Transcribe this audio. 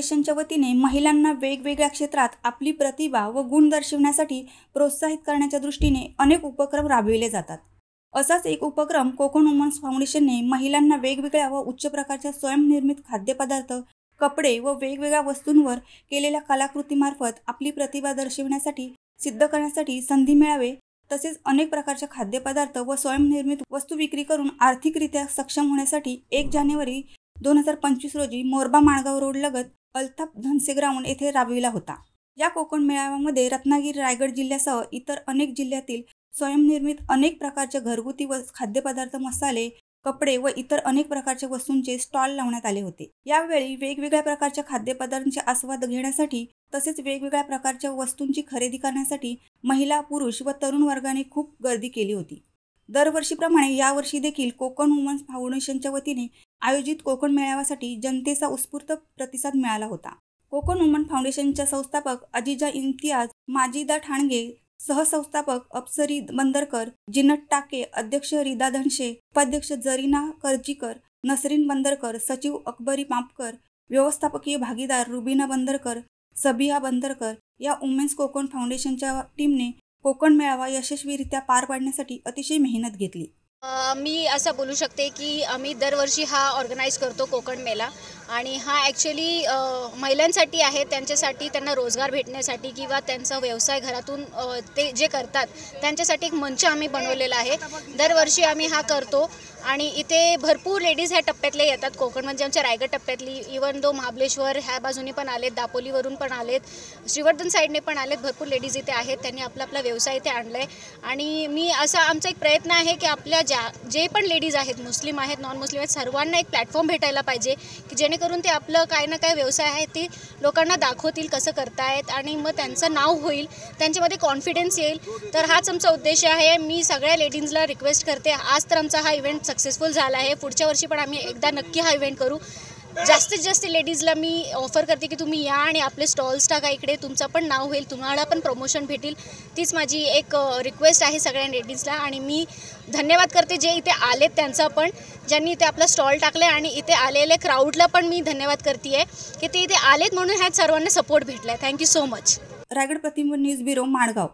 फाउंडेशनच्या वतीने महिलांना वेगवेगळ्या क्षेत्रात आपली प्रतिभा व गुण दर्शविण्यासाठी प्रोत्साहित करण्याच्या दृष्टीने अनेक उपक्रम राबविले जातात। असाच एक उपक्रम कोकण वुमन्स फाउंडेशनने महिलांना वेगवेगळ्या व उच्च प्रकारच्या स्वयंनिर्मित खाद्यपदार्थ, कपडे व वेगवेगळ्या वस्तूंवर केलेल्या कलाकृतीमार्फत आपली प्रतिभा दर्शविण्यासाठी सिद्ध करण्यासाठी संधी मिळावे, तसेच अनेक प्रकारच्या खाद्यपदार्थ व स्वयंनिर्मित वस्तू विक्री करून आर्थिकरित्या सक्षम होण्यासाठी 1 जानेवारी 2025 रोजी मोरबा माणगाव रोड लगत अल्ताफ धनसे ग्राउंड येथे राबविला होता। या कोकण मेळाव्यामध्ये रत्नागिरी, रायगड जिल्ह्यासह इतर अनेक जिल्ह्यातील स्वयंनिर्मित अनेक प्रकारच्या घरगुती व खाद्यपदार्थ, मसाले, कपडे व इतर अनेक प्रकारच्या वस्तूंचे स्टॉल लावण्यात आले होते। यावेळी वेगवेगळ्या प्रकारच्या खाद्यपदार्थांचे आस्वाद घेण्यासाठी तसेच वेगवेगळ्या प्रकारच्या वस्तूंची खरेदी करण्यासाठी महिला, पुरुष व तरुण वर्गाने खूप गर्दी केली होती। दरवर्षीप्रमाणे यावर्षी देखील कोकण वुमन्स फाउंडेशनच्या वतीने आयोजित कोकण मेळाव्यासाठी जनतेचा उत्स्फूर्त प्रतिसाद मिळाला होता। कोकण वुमन फाउंडेशनच्या संस्थापक अजिजा इम्तियाज, माजिदा ठाणगे, सहसंस्थापक अप्सरी बंदरकर, जिनत टाके, अध्यक्ष रिदा धनशे, उपाध्यक्ष जरीना करजीकर, नसरीन बंदरकर, सचिव अकबरी मापकर, व्यवस्थापकीय भागीदार रुबीना बंदरकर, सबिहा बंदरकर या वुमेन्स कोकण फाउंडेशनच्या टीमने कोकण मेळावा यशस्वीरित्या पार पाडण्यासाठी अतिशय मेहनत घेतली। मी असं बोलू शकते की आम्ही दरवर्षी हा ऑर्गनाइज करतो कोकण मेळा, आणि हा ॲक्च्युली महिलांसाठी आहे, त्यांच्यासाठी त्यांना रोजगार भेटण्यासाठी किंवा त्यांचा व्यवसाय घरातून ते जे करतात त्यांच्यासाठी एक मंच आम्ही बनवलेला आहे। दरवर्षी आम्ही हा करतो आणि इथे भरपूर लेडीज ह्या टप्प्यातले येतात। कोकण म्हणजे आमच्या रायगड टप्प्यातली, इवन दो महाबळेश्वर ह्या बाजूने पण आलेत, दापोलीवरून पण आलेत, श्रीवर्धन साईडने पण आलेत, भरपूर लेडीज इथे आहेत। त्यांनी आपला आपला व्यवसाय इथे आणलाय आणि मी असा आमचा एक प्रयत्न आहे की आपल्या जे पण लेडीज आहेत, मुस्लिम आहेत, नॉन मुस्लिम आहेत, सर्वांना एक प्लॅटफॉर्म भेटायला पाहिजे की जेणेकरून ते आपलं काय ना काय व्यवसाय आहे ते लोकांना दाखवतील कसं करतायत आणि मग त्यांचं नाव होईल, त्यांच्यामध्ये कॉन्फिडन्स येईल। तर हाच आमचा उद्देश आहे। मी सगळ्या लेडीजला रिक्वेस्ट करते, आज तर आमचा हा इव्हेंट सक्सेसफुल झाला आहे, पुढच्या वर्षी पण आम्ही एकदा नक्की हा इव्हेंट करू। जास्तीत जास्त लेडीजला मी ऑफर करते की तुम्ही या आणि आपले स्टॉल्स टाका इकडे, तुमचं पण नाव होईल, तुम्हाला पण प्रमोशन भेटेल। तीच माझी एक रिक्वेस्ट आहे सगळ्या लेडीजला आणि मी धन्यवाद करते जे इथे आलेत त्यांचा पण, ज्यांनी इथे आपला स्टॉल टाकला आहे, आणि इथे आलेले क्राऊडला पण मी धन्यवाद करते आहे की ते इथे आलेत म्हणून ह्या सर्वांना सपोर्ट भेटला आहे। Thank you so much. रायगड प्रतिनिधी न्यूज ब्युरो, माणगाव।